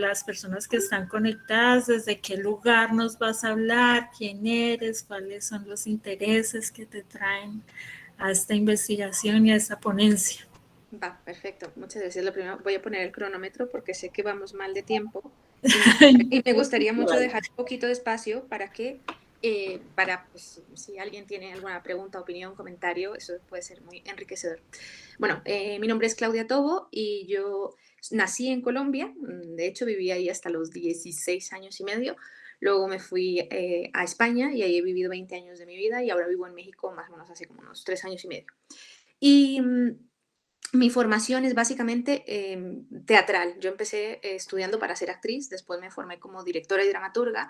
las personas que están conectadas, desde qué lugar nos vas a hablar, quién eres, cuáles son los intereses que te traen a esta investigación y a esta ponencia. Va, perfecto. Muchas gracias. Lo primero, voy a poner el cronómetro porque sé que vamos mal de tiempo y me gustaría mucho dejar un poquito de espacio para que, pues, si alguien tiene alguna pregunta, opinión, comentario, eso puede ser muy enriquecedor. Bueno, mi nombre es Claudia Tobo y yo nací en Colombia. De hecho, viví ahí hasta los 16 años y medio. Luego me fui a España y ahí he vivido 20 años de mi vida y ahora vivo en México más o menos hace como unos 3 años y medio. Y mi formación es básicamente teatral. Yo empecé estudiando para ser actriz, después me formé como directora y dramaturga,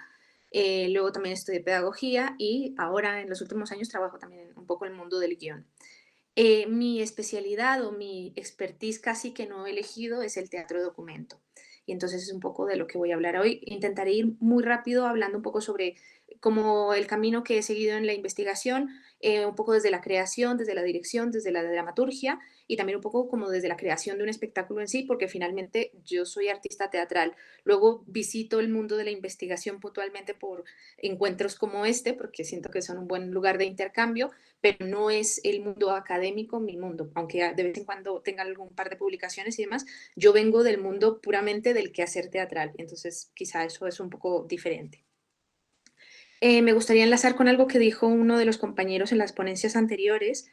luego también estudié pedagogía y ahora en los últimos años trabajo también un poco en el mundo del guión. Mi especialidad o mi expertise casi que no he elegido es el teatro documento. Y entonces es un poco de lo que voy a hablar hoy. Intentaré ir muy rápido hablando un poco sobre como el camino que he seguido en la investigación, un poco desde la creación, desde la dirección, desde la dramaturgia y también un poco como desde la creación de un espectáculo en sí, porque finalmente yo soy artista teatral. Luego visito el mundo de la investigación puntualmente por encuentros como este, porque siento que son un buen lugar de intercambio, pero no es el mundo académico mi mundo, aunque de vez en cuando tenga algún par de publicaciones y demás, yo vengo del mundo puramente del quehacer teatral, entonces quizá eso es un poco diferente. Me gustaría enlazar con algo que dijo uno de los compañeros en las ponencias anteriores,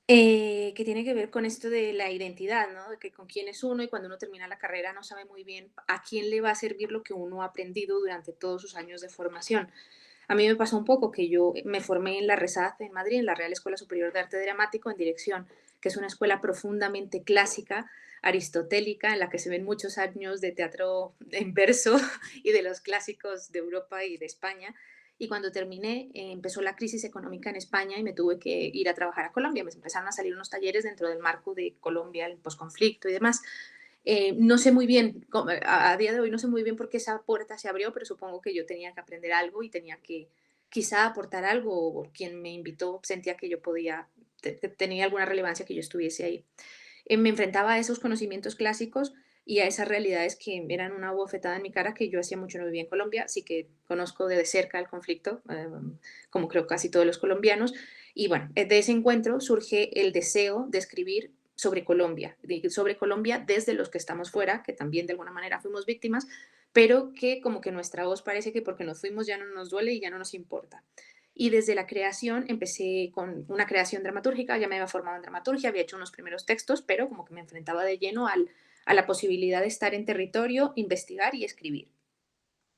que tiene que ver con esto de la identidad, ¿no? De que con quién es uno y cuando uno termina la carrera no sabe muy bien a quién le va a servir lo que uno ha aprendido durante todos sus años de formación. A mí me pasó un poco que yo me formé en la RESAD en Madrid, en la Real Escuela Superior de Arte Dramático, en dirección, que es una escuela profundamente clásica, aristotélica, en la que se ven muchos años de teatro en verso y de los clásicos de Europa y de España. Y cuando terminé, empezó la crisis económica en España y me tuve que ir a trabajar a Colombia. Me empezaron a salir unos talleres dentro del marco de Colombia, el posconflicto y demás. No sé muy bien, a día de hoy no sé muy bien por qué esa puerta se abrió, pero supongo que yo tenía que aprender algo y tenía que quizá aportar algo, o quien me invitó sentía que yo podía, tenía alguna relevancia que yo estuviese ahí. Me enfrentaba a esos conocimientos clásicos y a esas realidades que eran una bofetada en mi cara que yo hacía mucho no vivía en Colombia, así que conozco de cerca el conflicto, como creo casi todos los colombianos. Y bueno, de ese encuentro surge el deseo de escribir sobre Colombia desde los que estamos fuera, que también de alguna manera fuimos víctimas, pero que como que nuestra voz parece que porque nos fuimos ya no nos duele y ya no nos importa. Y desde la creación empecé con una creación dramatúrgica, ya me había formado en dramaturgia, había hecho unos primeros textos, pero como que me enfrentaba de lleno a la posibilidad de estar en territorio, investigar y escribir.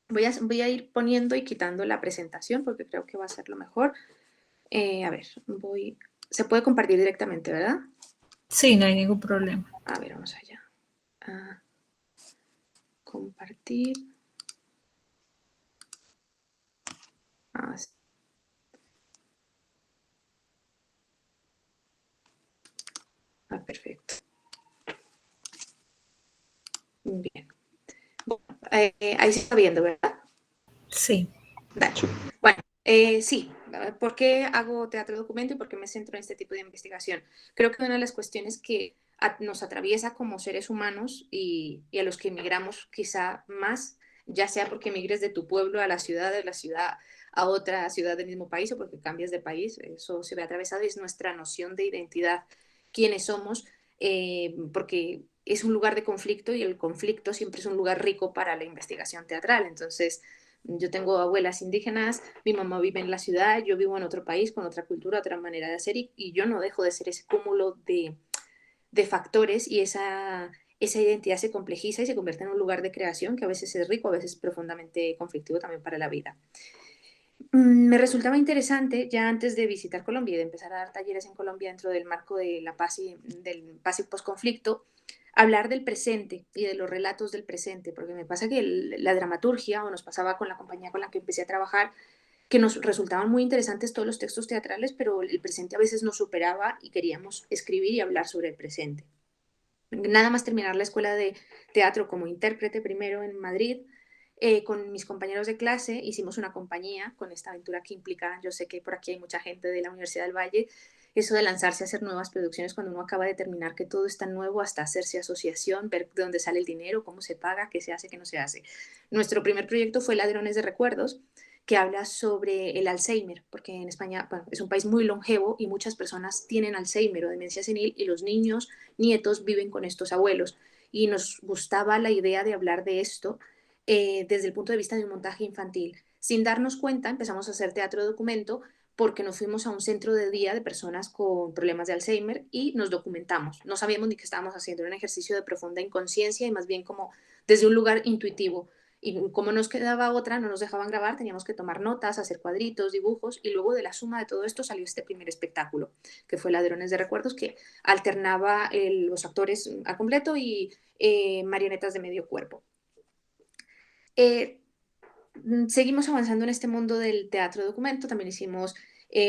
Voy a ir poniendo y quitando la presentación porque creo que va a ser lo mejor. A ver, se puede compartir directamente, ¿verdad? Sí, no hay ningún problema. A ver, vamos allá. Compartir. Perfecto. Bien. Bueno, ahí se está viendo, ¿verdad? Sí. Dale. Bueno, sí. ¿Por qué hago teatro documento y por qué me centro en este tipo de investigación? Creo que una de las cuestiones que nos atraviesa como seres humanos y a los que emigramos quizá más, ya sea porque emigres de tu pueblo a de la ciudad a otra ciudad del mismo país o porque cambias de país, eso se ve atravesado, es nuestra noción de identidad, quiénes somos, porque es un lugar de conflicto y el conflicto siempre es un lugar rico para la investigación teatral. Entonces, yo tengo abuelas indígenas, mi mamá vive en la ciudad, yo vivo en otro país con otra cultura, otra manera de hacer y yo no dejo de ser ese cúmulo de factores y esa identidad se complejiza y se convierte en un lugar de creación que a veces es rico, a veces profundamente conflictivo también para la vida. Me resultaba interesante ya antes de visitar Colombia y de empezar a dar talleres en Colombia dentro del marco de la paz y del paz y posconflicto, hablar del presente y de los relatos del presente, porque me pasa que la dramaturgia, o nos pasaba con la compañía con la que empecé a trabajar, que nos resultaban muy interesantes todos los textos teatrales, pero el presente a veces nos superaba y queríamos escribir y hablar sobre el presente. Nada más terminar la escuela de teatro como intérprete primero en Madrid, con mis compañeros de clase hicimos una compañía con esta aventura que implica, yo sé que por aquí hay mucha gente de la Universidad del Valle, eso de lanzarse a hacer nuevas producciones cuando uno acaba de terminar que todo es tan nuevo, hasta hacerse asociación, ver de dónde sale el dinero, cómo se paga, qué se hace, qué no se hace. Nuestro primer proyecto fue Ladrones de Recuerdos, que habla sobre el Alzheimer, porque en España, bueno, es un país muy longevo y muchas personas tienen Alzheimer o demencia senil y los niños, nietos viven con estos abuelos. Y nos gustaba la idea de hablar de esto desde el punto de vista de un montaje infantil. Sin darnos cuenta, empezamos a hacer teatro de documento porque nos fuimos a un centro de día de personas con problemas de Alzheimer y nos documentamos. No sabíamos ni qué estábamos haciendo, era un ejercicio de profunda inconsciencia y más bien como desde un lugar intuitivo. Y como nos quedaba otra, no nos dejaban grabar, teníamos que tomar notas, hacer cuadritos, dibujos, y luego de la suma de todo esto salió este primer espectáculo, que fue Ladrones de Recuerdos, que alternaba los actores al completo y marionetas de medio cuerpo. Eh, Seguimos avanzando en este mundo del teatro de documento, también hicimos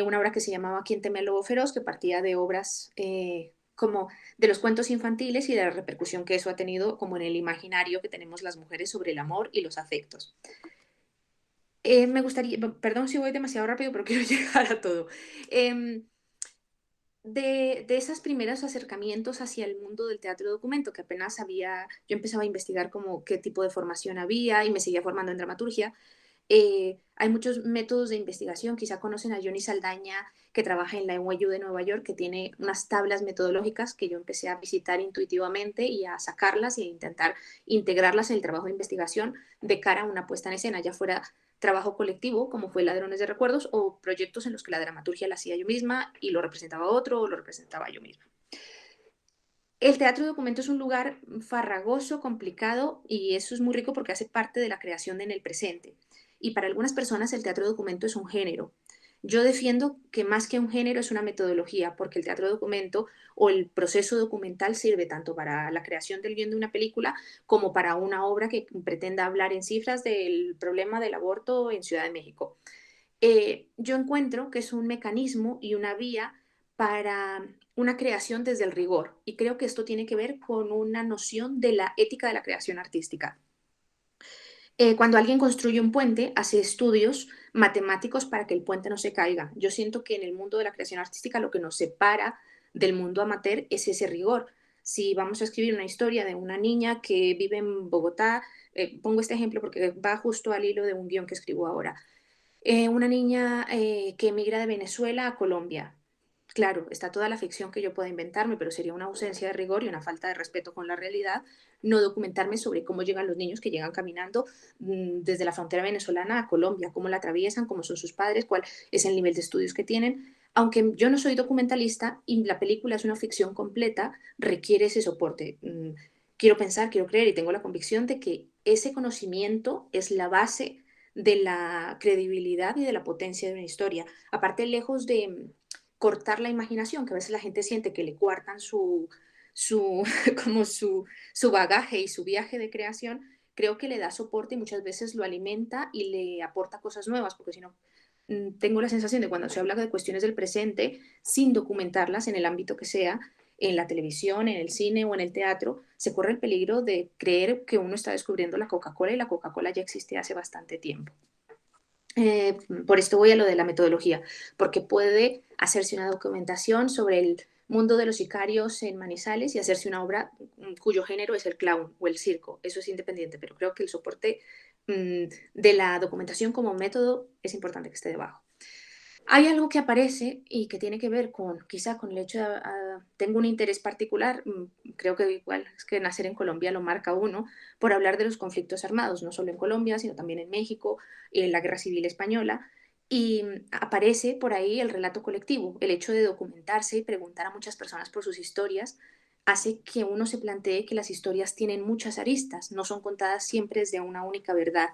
una obra que se llamaba ¿Quién teme al lobo feroz?, que partía de obras como de los cuentos infantiles y de la repercusión que eso ha tenido como en el imaginario que tenemos las mujeres sobre el amor y los afectos. Me gustaría, perdón si voy demasiado rápido, pero quiero llegar a todo. Eh, de esos primeros acercamientos hacia el mundo del teatro de documento, que apenas había, yo empezaba a investigar como qué tipo de formación había y me seguía formando en dramaturgia. Hay muchos métodos de investigación, quizá conocen a Johnny Saldaña, que trabaja en la NYU de Nueva York, que tiene unas tablas metodológicas que yo empecé a visitar intuitivamente y a sacarlas e intentar integrarlas en el trabajo de investigación de cara a una puesta en escena, ya fuera trabajo colectivo, como fue Ladrones de Recuerdos, o proyectos en los que la dramaturgia la hacía yo misma y lo representaba otro o lo representaba yo misma. El teatro de documento es un lugar farragoso, complicado, y eso es muy rico porque hace parte de la creación en el presente. Y para algunas personas el teatro de documento es un género. Yo defiendo que más que un género es una metodología, porque el teatro de documento o el proceso documental sirve tanto para la creación del guión de una película como para una obra que pretenda hablar en cifras del problema del aborto en Ciudad de México. Yo encuentro que es un mecanismo y una vía para una creación desde el rigor. Y creo que esto tiene que ver con una noción de la ética de la creación artística. Cuando alguien construye un puente, hace estudios matemáticos para que el puente no se caiga. Yo siento que en el mundo de la creación artística lo que nos separa del mundo amateur es ese rigor. Si vamos a escribir una historia de una niña que vive en Bogotá, pongo este ejemplo porque va justo al hilo de un guión que escribo ahora. Una niña que emigra de Venezuela a Colombia. Claro, está toda la ficción que yo pueda inventarme, pero sería una ausencia de rigor y una falta de respeto con la realidad no documentarme sobre cómo llegan los niños que llegan caminando desde la frontera venezolana a Colombia, cómo la atraviesan, cómo son sus padres, cuál es el nivel de estudios que tienen. Aunque yo no soy documentalista y la película es una ficción completa, requiere ese soporte. Quiero pensar, quiero creer y tengo la convicción de que ese conocimiento es la base de la credibilidad y de la potencia de una historia. Aparte, lejos de cortar la imaginación, que a veces la gente siente que le cuartan su, como su bagaje y su viaje de creación, creo que le da soporte y muchas veces lo alimenta y le aporta cosas nuevas, porque si no, tengo la sensación de cuando se habla de cuestiones del presente, sin documentarlas en el ámbito que sea, en la televisión, en el cine o en el teatro, se corre el peligro de creer que uno está descubriendo la Coca-Cola y la Coca-Cola ya existía hace bastante tiempo. Por esto voy a lo de la metodología, porque puede hacerse una documentación sobre el mundo de los sicarios en Manizales y hacerse una obra cuyo género es el clown o el circo. Eso es independiente, pero creo que el soporte de la documentación como método es importante que esté debajo. Hay algo que aparece y que tiene que ver con, quizá con el hecho de, tengo un interés particular, creo que igual es que nacer en Colombia lo marca uno, por hablar de los conflictos armados, no solo en Colombia, sino también en México, en la Guerra Civil Española, y aparece por ahí el relato colectivo, el hecho de documentarse y preguntar a muchas personas por sus historias, hace que uno se plantee que las historias tienen muchas aristas, no son contadas siempre desde una única verdad.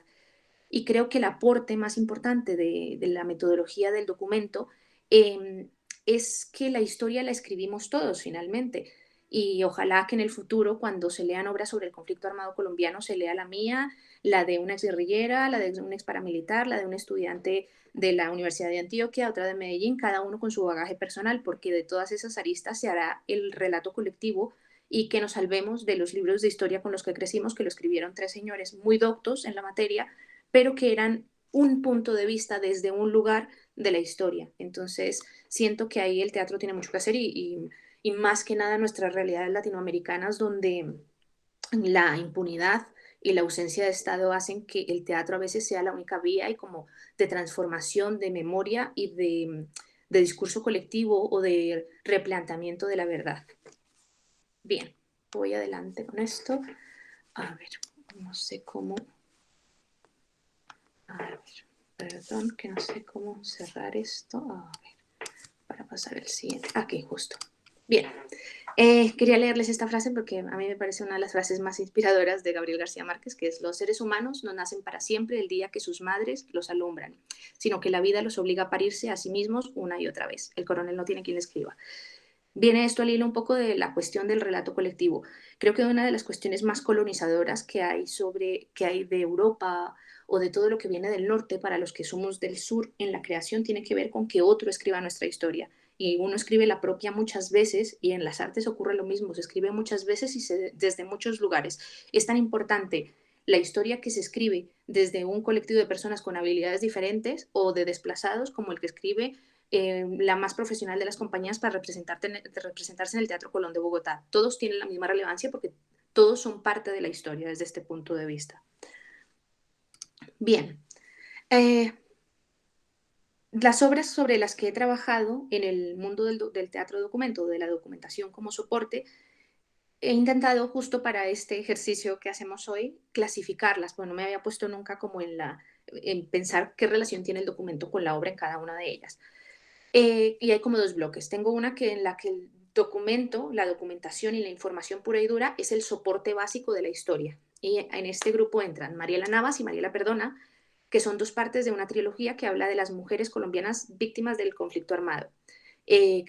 Y creo que el aporte más importante de la metodología del documento es que la historia la escribimos todos finalmente. Y ojalá que en el futuro, cuando se lean obras sobre el conflicto armado colombiano, se lea la mía, la de una exguerrillera, la de un ex paramilitar, la de un estudiante de la Universidad de Antioquia, otra de Medellín, cada uno con su bagaje personal, porque de todas esas aristas se hará el relato colectivo y que nos salvemos de los libros de historia con los que crecimos, que lo escribieron tres señores muy doctos en la materia, pero que eran un punto de vista desde un lugar de la historia. Entonces, siento que ahí el teatro tiene mucho que hacer y más que nada nuestras realidades latinoamericanas donde la impunidad y la ausencia de Estado hacen que el teatro a veces sea la única vía y como de transformación de memoria y de discurso colectivo o de replanteamiento de la verdad. Bien, voy adelante con esto. A ver, no sé cómo. A ver, perdón, que no sé cómo cerrar esto. A ver, para pasar al siguiente. Aquí, justo. Bien, quería leerles esta frase porque a mí me parece una de las frases más inspiradoras de Gabriel García Márquez, que es: los seres humanos no nacen para siempre el día que sus madres los alumbran, sino que la vida los obliga a parirse a sí mismos una y otra vez. El coronel no tiene quien le escriba. Viene esto al hilo un poco de la cuestión del relato colectivo. Creo que una de las cuestiones más colonizadoras que hay de Europa o de todo lo que viene del norte para los que somos del sur en la creación tiene que ver con que otro escriba nuestra historia. Y uno escribe la propia muchas veces, y en las artes ocurre lo mismo, se escribe muchas veces y desde muchos lugares. Es tan importante la historia que se escribe desde un colectivo de personas con habilidades diferentes o de desplazados como el que escribe la más profesional de las compañías para representarse en el Teatro Colón de Bogotá. Todos tienen la misma relevancia porque todos son parte de la historia desde este punto de vista. Bien, eh, las obras sobre las que he trabajado en el mundo del teatro documento, de la documentación como soporte, he intentado justo para este ejercicio que hacemos hoy clasificarlas. Bueno, no me había puesto nunca como en pensar qué relación tiene el documento con la obra en cada una de ellas. Y hay como dos bloques. Tengo una que en la que el documento, la documentación y la información pura y dura es el soporte básico de la historia. Y en este grupo entran Mariela Navas y Mariela Perdona, que son dos partes de una trilogía que habla de las mujeres colombianas víctimas del conflicto armado,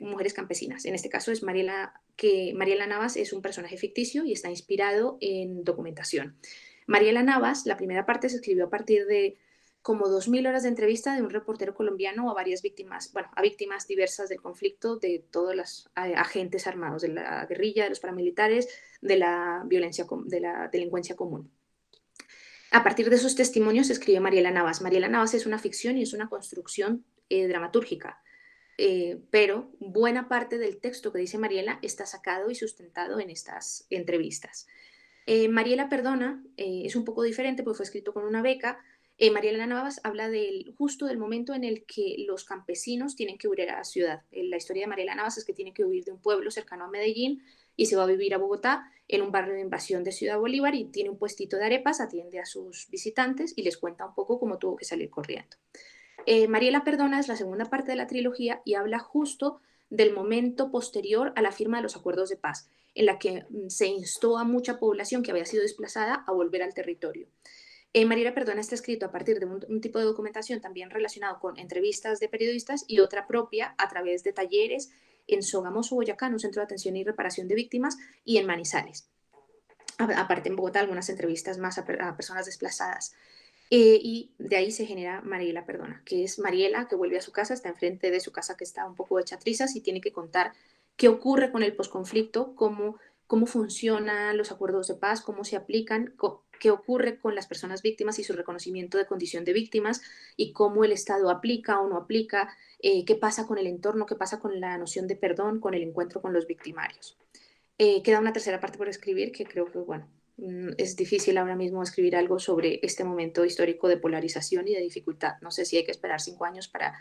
mujeres campesinas. En este caso es Mariela Navas es un personaje ficticio y está inspirado en documentación. Mariela Navas, la primera parte se escribió a partir de como 2.000 horas de entrevista de un reportero colombiano a varias víctimas, bueno, a víctimas diversas del conflicto, de todos los agentes armados, de la guerrilla, de los paramilitares, de la violencia, de la delincuencia común. A partir de esos testimonios escribe Mariela Navas. Mariela Navas es una ficción y es una construcción dramatúrgica, pero buena parte del texto que dice Mariela está sacado y sustentado en estas entrevistas. Mariela Perdona es un poco diferente porque fue escrito con una beca. Mariela Navas habla justo del momento en el que los campesinos tienen que huir a la ciudad. La historia de Mariela Navas es que tiene que huir de un pueblo cercano a Medellín y se va a vivir a Bogotá en un barrio de invasión de Ciudad Bolívar y tiene un puestito de arepas, atiende a sus visitantes y les cuenta un poco cómo tuvo que salir corriendo. Mariela Perdona es la segunda parte de la trilogía y habla justo del momento posterior a la firma de los acuerdos de paz, en la que se instó a mucha población que había sido desplazada a volver al territorio. Mariela Perdona está escrito a partir de un tipo de documentación también relacionado con entrevistas de periodistas y otra propia a través de talleres en Sogamoso, Boyacá, un centro de atención y reparación de víctimas, y en Manizales. Aparte en Bogotá, algunas entrevistas más a personas desplazadas. Y de ahí se genera Mariela Perdona, que es Mariela que vuelve a su casa, está enfrente de su casa que está un poco hecha trizas y tiene que contar qué ocurre con el posconflicto, cómo funcionan los acuerdos de paz, cómo se aplican, qué ocurre con las personas víctimas y su reconocimiento de condición de víctimas y cómo el Estado aplica o no aplica, qué pasa con el entorno, qué pasa con la noción de perdón, con el encuentro con los victimarios. Queda una tercera parte por escribir que creo que, bueno, es difícil ahora mismo escribir algo sobre este momento histórico de polarización y de dificultad. No sé si hay que esperar 5 años para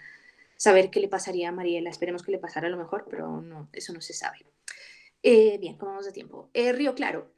saber qué le pasaría a Mariela. Esperemos que le pasara lo mejor, pero no, eso no se sabe. Bien, ¿cómo vamos de tiempo? Río Claro.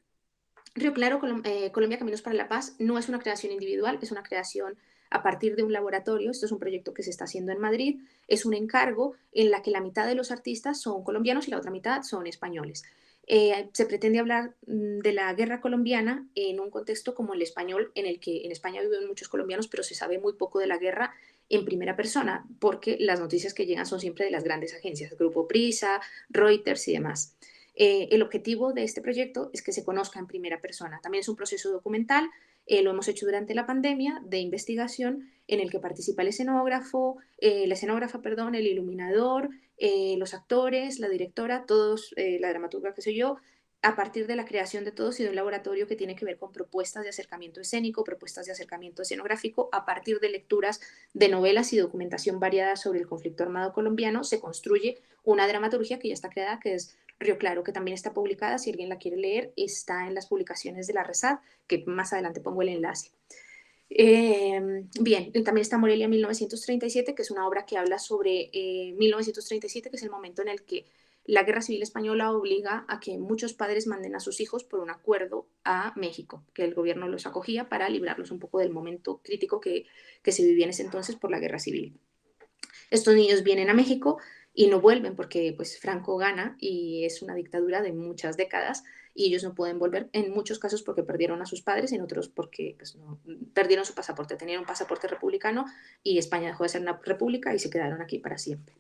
Río Claro, Colombia Caminos para la Paz, no es una creación individual, es una creación a partir de un laboratorio. Esto es un proyecto que se está haciendo en Madrid. Es un encargo en la que la mitad de los artistas son colombianos y la otra mitad son españoles. Se pretende hablar de la guerra colombiana en un contexto como el español, en el que en España viven muchos colombianos, pero se sabe muy poco de la guerra en primera persona, porque las noticias que llegan son siempre de las grandes agencias, Grupo Prisa, Reuters y demás. El objetivo de este proyecto es que se conozca en primera persona. También es un proceso documental, lo hemos hecho durante la pandemia, de investigación, en el que participa el escenógrafo, la escenógrafa, perdón, el iluminador, los actores, la directora, todos, la dramaturga, qué sé yo, a partir de la creación de todos y de un laboratorio que tiene que ver con propuestas de acercamiento escénico, propuestas de acercamiento escenográfico, a partir de lecturas de novelas y documentación variada sobre el conflicto armado colombiano, se construye una dramaturgia que ya está creada, que es Río Claro, que también está publicada, si alguien la quiere leer, está en las publicaciones de la RESAD, que más adelante pongo el enlace. Bien, también está Morelia 1937, que es una obra que habla sobre 1937, que es el momento en el que la Guerra Civil Española obliga a que muchos padres manden a sus hijos por un acuerdo a México, que el gobierno los acogía para librarlos un poco del momento crítico que se vivía en ese entonces por la Guerra Civil. Estos niños vienen a México y no vuelven porque pues Franco gana y es una dictadura de muchas décadas y ellos no pueden volver, en muchos casos porque perdieron a sus padres, en otros porque pues, no, perdieron su pasaporte, tenían un pasaporte republicano y España dejó de ser una república y se quedaron aquí para siempre.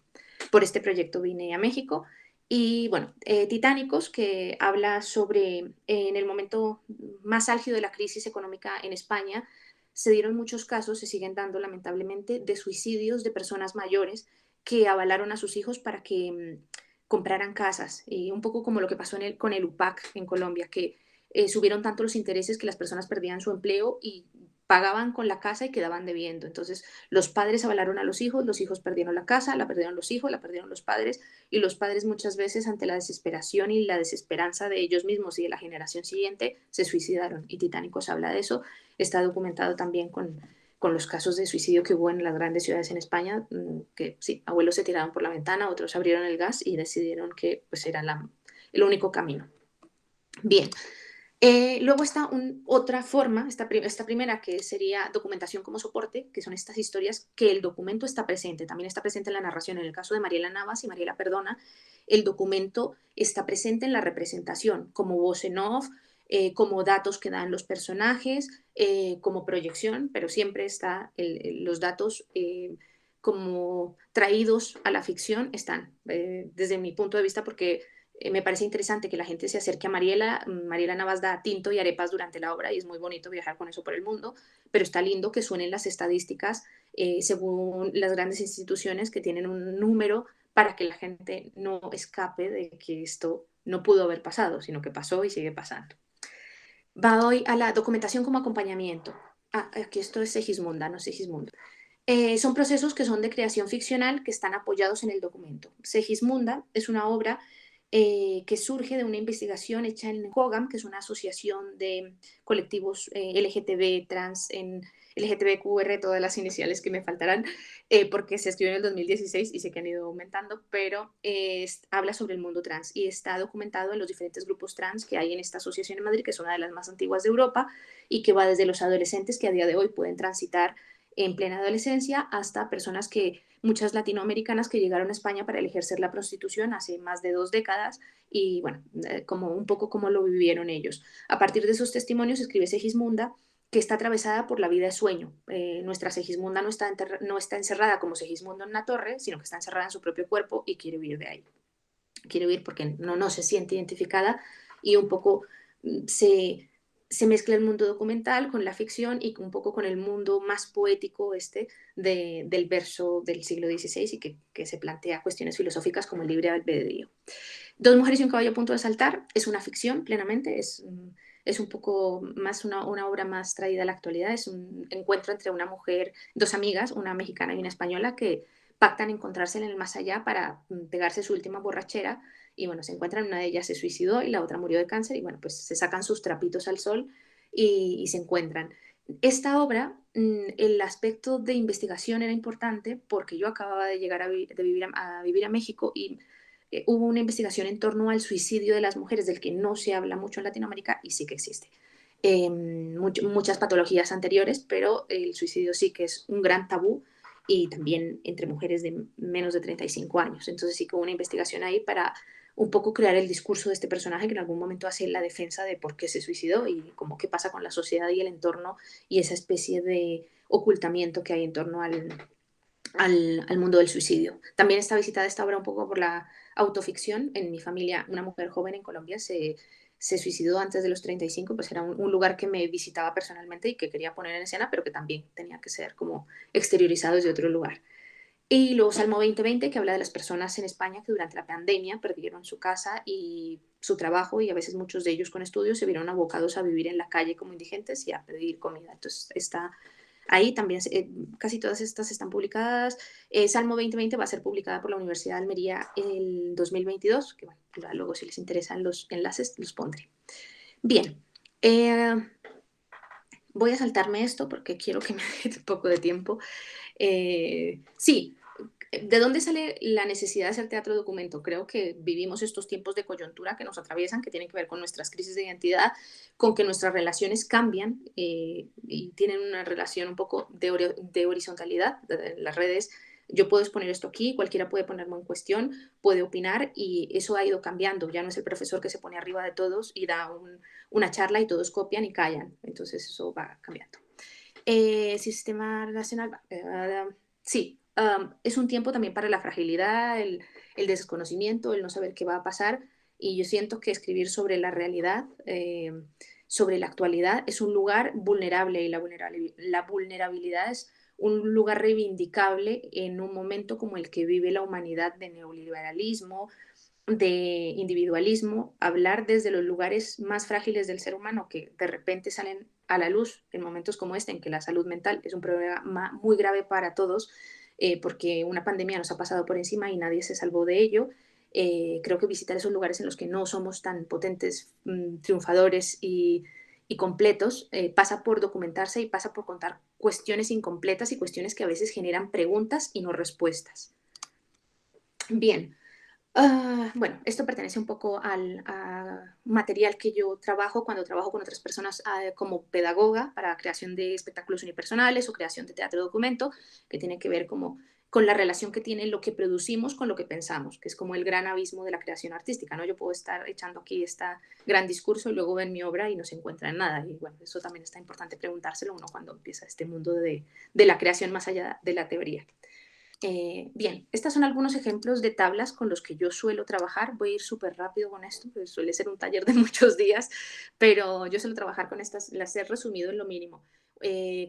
Por este proyecto vine a México y bueno, Titánicos, que habla sobre en el momento más álgido de la crisis económica en España, se dieron muchos casos, se siguen dando lamentablemente, de suicidios de personas mayores que avalaron a sus hijos para que compraran casas, y un poco como lo que pasó con el UPAC en Colombia, que subieron tanto los intereses que las personas perdían su empleo y pagaban con la casa y quedaban debiendo. Entonces los padres avalaron a los hijos perdieron la casa, la perdieron los hijos, la perdieron los padres, y los padres muchas veces ante la desesperación y la desesperanza de ellos mismos y de la generación siguiente se suicidaron, y Titánicos habla de eso. Está documentado también con los casos de suicidio que hubo en las grandes ciudades en España, que sí, abuelos se tiraron por la ventana, otros abrieron el gas y decidieron que pues, era el único camino. Bien, luego está otra forma, esta primera, que sería documentación como soporte, que son estas historias que el documento está presente, también está presente en la narración. En el caso de Mariela Navas y Mariela Perdona, el documento está presente en la representación, como voz en off, como datos que dan los personajes, como proyección, pero siempre está los datos como traídos a la ficción, están, desde mi punto de vista, porque me parece interesante que la gente se acerque a Mariela. Mariela Navas da tinto y arepas durante la obra y es muy bonito viajar con eso por el mundo, pero está lindo que suenen las estadísticas según las grandes instituciones, que tienen un número para que la gente no escape de que esto no pudo haber pasado, sino que pasó y sigue pasando. Va hoy a la documentación como acompañamiento. Aquí esto es Segismunda, no Segismundo. Son procesos que son de creación ficcional que están apoyados en el documento. Segismunda es una obra que surge de una investigación hecha en COGAM, que es una asociación de colectivos LGTB, trans, en LGTBQR, todas las iniciales que me faltarán, porque se escribió en el 2016 y sé que han ido aumentando, pero habla sobre el mundo trans y está documentado en los diferentes grupos trans que hay en esta asociación en Madrid, que es una de las más antiguas de Europa y que va desde los adolescentes que a día de hoy pueden transitar en plena adolescencia hasta personas que muchas latinoamericanas que llegaron a España para ejercer la prostitución hace más de 2 décadas y bueno, como un poco como lo vivieron ellos. A partir de esos testimonios escribe Segismunda, que está atravesada por la vida de sueño. Nuestra Segismunda no está encerrada como Segismundo en una torre, sino que está encerrada en su propio cuerpo y quiere huir de ahí. Quiere huir porque no se siente identificada y un poco se mezcla el mundo documental con la ficción y un poco con el mundo más poético del verso del siglo XVI y que se plantea cuestiones filosóficas como el libre albedrío. Dos mujeres y un caballo a punto de saltar es una ficción plenamente, es un poco más una obra más traída a la actualidad, es un encuentro entre una mujer, dos amigas, una mexicana y una española, que pactan encontrarse en el más allá para pegarse su última borrachera y bueno, se encuentran, una de ellas se suicidó y la otra murió de cáncer y bueno, pues se sacan sus trapitos al sol y se encuentran. Esta obra, el aspecto de investigación era importante porque yo acababa de llegar a vivir a México y hubo una investigación en torno al suicidio de las mujeres, del que no se habla mucho en Latinoamérica y sí que existe. Muchas patologías anteriores, pero el suicidio sí que es un gran tabú y también entre mujeres de menos de 35 años. Entonces sí que hubo una investigación ahí para un poco crear el discurso de este personaje que en algún momento hace la defensa de por qué se suicidó y cómo qué pasa con la sociedad y el entorno y esa especie de ocultamiento que hay en torno al mundo del suicidio. También está visitada esta obra un poco por la autoficción. En mi familia, una mujer joven en Colombia se suicidó antes de los 35, pues era un lugar que me visitaba personalmente y que quería poner en escena, pero que también tenía que ser como exteriorizado desde otro lugar. Y luego Salmo 20:20, que habla de las personas en España que durante la pandemia perdieron su casa y su trabajo, y a veces muchos de ellos con estudios se vieron abocados a vivir en la calle como indigentes y a pedir comida. Entonces está ahí también, casi todas estas están publicadas. Salmo 20:20 va a ser publicada por la Universidad de Almería el 2022, que bueno, luego si les interesan los enlaces los pondré. Bien, eh, voy a saltarme esto porque quiero que me dé un poco de tiempo. Sí, ¿de dónde sale la necesidad de hacer teatro documento? Creo que vivimos estos tiempos de coyuntura que nos atraviesan, que tienen que ver con nuestras crisis de identidad, con que nuestras relaciones cambian y tienen una relación un poco de horizontalidad. Las redes, yo puedo exponer esto aquí, cualquiera puede ponerme en cuestión, puede opinar y eso ha ido cambiando. Ya no es el profesor que se pone arriba de todos y da una charla y todos copian y callan. Entonces eso va cambiando. Sistema relacional, sí, es un tiempo también para la fragilidad, el desconocimiento, el no saber qué va a pasar. Y yo siento que escribir sobre la realidad, sobre la actualidad, es un lugar vulnerable y la vulnerabilidad es un lugar reivindicable en un momento como el que vive la humanidad de neoliberalismo, de individualismo, hablar desde los lugares más frágiles del ser humano que de repente salen a la luz en momentos como este, en que la salud mental es un problema muy grave para todos, porque una pandemia nos ha pasado por encima y nadie se salvó de ello. Creo que visitar esos lugares en los que no somos tan potentes, triunfadores y completos, pasa por documentarse y pasa por contar cuestiones incompletas y cuestiones que a veces generan preguntas y no respuestas. Bien, bueno, esto pertenece un poco al material que yo trabajo cuando trabajo con otras personas como pedagoga para creación de espectáculos unipersonales o creación de teatro documento, que tiene que ver como con la relación que tiene lo que producimos con lo que pensamos, que es como el gran abismo de la creación artística, ¿no? Yo puedo estar echando aquí este gran discurso y luego ven mi obra y no se encuentra en nada. Y bueno, eso también está importante preguntárselo uno cuando empieza este mundo de la creación más allá de la teoría. Bien, estos son algunos ejemplos de tablas con los que yo suelo trabajar. Voy a ir súper rápido con esto, pues suele ser un taller de muchos días, pero yo suelo trabajar con estas, las he resumido en lo mínimo.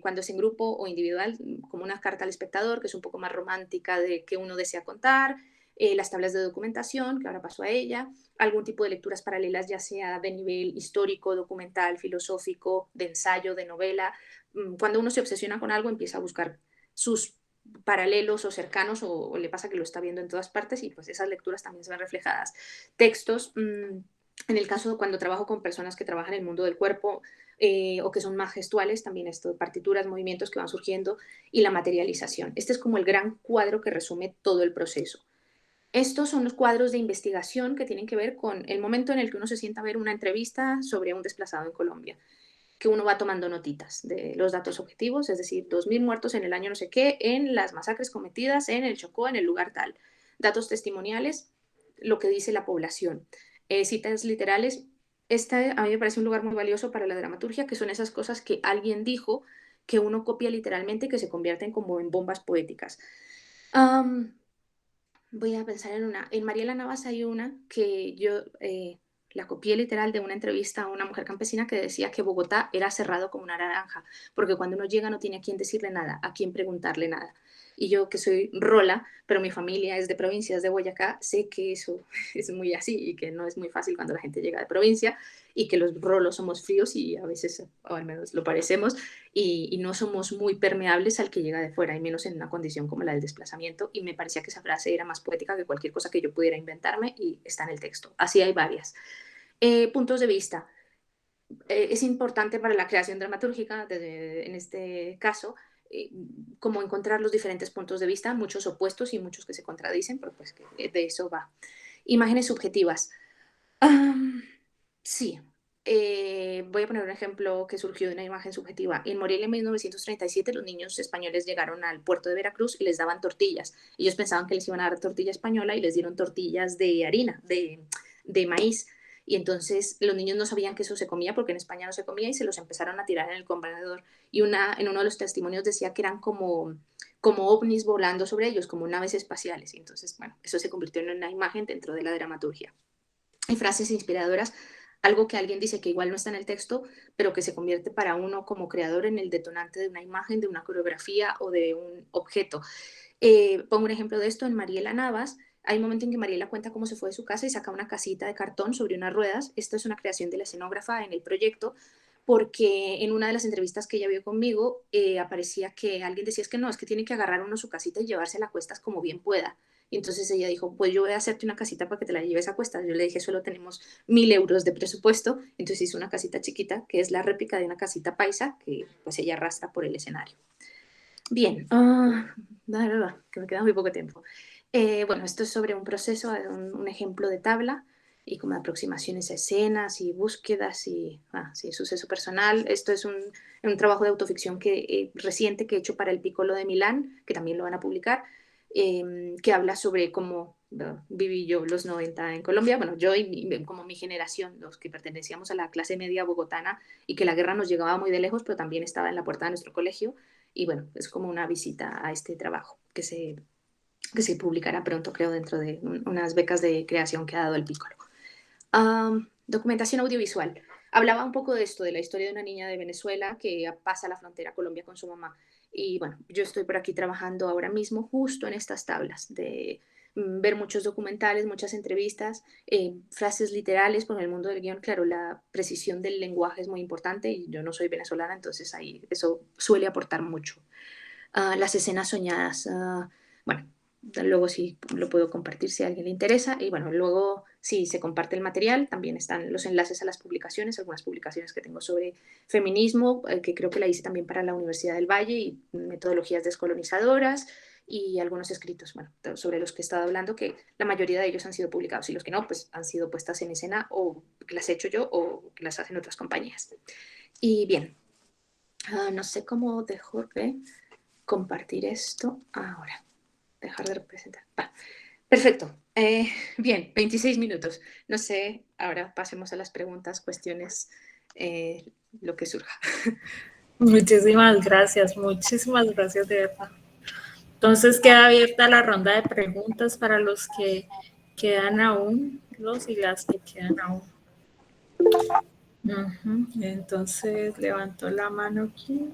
Cuando es en grupo o individual, como una carta al espectador, que es un poco más romántica de qué uno desea contar, las tablas de documentación, que ahora paso a ella, algún tipo de lecturas paralelas, ya sea de nivel histórico, documental, filosófico, de ensayo, de novela. Cuando uno se obsesiona con algo, empieza a buscar sus paralelos o cercanos o le pasa que lo está viendo en todas partes y pues esas lecturas también se ven reflejadas. Textos, en el caso cuando trabajo con personas que trabajan en el mundo del cuerpo o que son más gestuales, también esto, partituras, movimientos que van surgiendo y la materialización. Este es como el gran cuadro que resume todo el proceso. Estos son los cuadros de investigación que tienen que ver con el momento en el que uno se sienta a ver una entrevista sobre un desplazado en Colombia, que uno va tomando notitas de los datos objetivos, es decir, 2.000 muertos en el año no sé qué, en las masacres cometidas en el Chocó, en el lugar tal. Datos testimoniales, lo que dice la población. Citas literales, esta a mí me parece un lugar muy valioso para la dramaturgia, que son esas cosas que alguien dijo, que uno copia literalmente y que se convierten como en bombas poéticas. Um, Voy a pensar en una. En Mariela Navas hay una que yo la copié literal de una entrevista a una mujer campesina que decía que Bogotá era cerrado como una naranja, porque cuando uno llega no tiene a quién decirle nada, a quién preguntarle nada. Y yo que soy rola, pero mi familia es de provincia, es de Boyacá, sé que eso es muy así y que no es muy fácil cuando la gente llega de provincia y que los rolos somos fríos y a veces, o al menos lo parecemos, y no somos muy permeables al que llega de fuera, y menos en una condición como la del desplazamiento. Y me parecía que esa frase era más poética que cualquier cosa que yo pudiera inventarme y está en el texto. Así hay varias. Puntos de vista. Es importante para la creación dramatúrgica, en este caso, eh, como encontrar los diferentes puntos de vista, muchos opuestos y muchos que se contradicen, pero pues que de eso va. Imágenes subjetivas. Sí, voy a poner un ejemplo que surgió de una imagen subjetiva. En Morelia en 1937 los niños españoles llegaron al puerto de Veracruz y les daban tortillas. Ellos pensaban que les iban a dar tortilla española y les dieron tortillas de harina, de maíz. Y entonces los niños no sabían que eso se comía porque en España no se comía y se los empezaron a tirar en el contenedor. Y en uno de los testimonios decía que eran como ovnis volando sobre ellos, como naves espaciales. Y entonces, bueno, eso se convirtió en una imagen dentro de la dramaturgia. Hay frases inspiradoras. algo que alguien dice que igual no está en el texto, pero que se convierte para uno como creador en el detonante de una imagen, de una coreografía o de un objeto. Pongo un ejemplo de esto en Mariela Navas. Hay un momento en que Mariela cuenta cómo se fue de su casa y saca una casita de cartón sobre unas ruedas. Esto es una creación de la escenógrafa en el proyecto, porque en una de las entrevistas que ella vio conmigo aparecía que alguien decía, es que no, es que tiene que agarrar uno su casita y llevársela a cuestas como bien pueda. Y entonces ella dijo, pues yo voy a hacerte una casita para que te la lleves a cuestas. Yo le dije, solo tenemos 1.000 euros de presupuesto. Entonces hizo una casita chiquita, que es la réplica de una casita paisa, que pues ella arrastra por el escenario. Bien, que me queda muy poco tiempo. Bueno, esto es sobre un proceso, un ejemplo de tabla y como de aproximaciones a escenas y búsquedas y sí, suceso personal. Esto es un trabajo de autoficción reciente que he hecho para el Piccolo de Milán, que también lo van a publicar, que habla sobre cómo viví yo los 90 en Colombia. Bueno, yo y como mi generación, los que pertenecíamos a la clase media bogotana y que la guerra nos llegaba muy de lejos, pero también estaba en la puerta de nuestro colegio. Y bueno, es como una visita a este trabajo que se publicará pronto, creo, dentro de unas becas de creación que ha dado el Piccolo. Documentación audiovisual. Hablaba un poco de esto, de la historia de una niña de Venezuela que pasa la frontera a Colombia con su mamá. Y bueno, yo estoy por aquí trabajando ahora mismo justo en estas tablas de ver muchos documentales, muchas entrevistas, frases literales, porque en el mundo del guión, claro, la precisión del lenguaje es muy importante y yo no soy venezolana, entonces ahí eso suele aportar mucho. Las escenas soñadas, bueno, luego sí lo puedo compartir si a alguien le interesa. Y bueno, luego si se comparte el material, también están los enlaces a las publicaciones, algunas publicaciones que tengo sobre feminismo, que creo que la hice también para la Universidad del Valle, y metodologías descolonizadoras, y algunos escritos, bueno, sobre los que he estado hablando, que la mayoría de ellos han sido publicados, y los que no, pues han sido puestas en escena, o que las he hecho yo, o que las hacen otras compañías. Y bien, no sé cómo dejo de compartir esto ahora. Dejar de representar. Perfecto. Bien, 26 minutos. No sé, ahora pasemos a las preguntas, cuestiones, lo que surja. Muchísimas gracias de verdad. Entonces queda abierta la ronda de preguntas para los que quedan aún, los y las que quedan aún. Entonces levantó la mano aquí.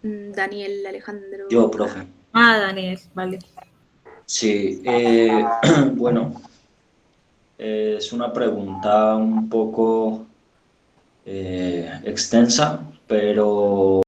Daniel Alejandro. Yo, profe. Daniel, vale. Sí, bueno, es una pregunta un poco extensa, pero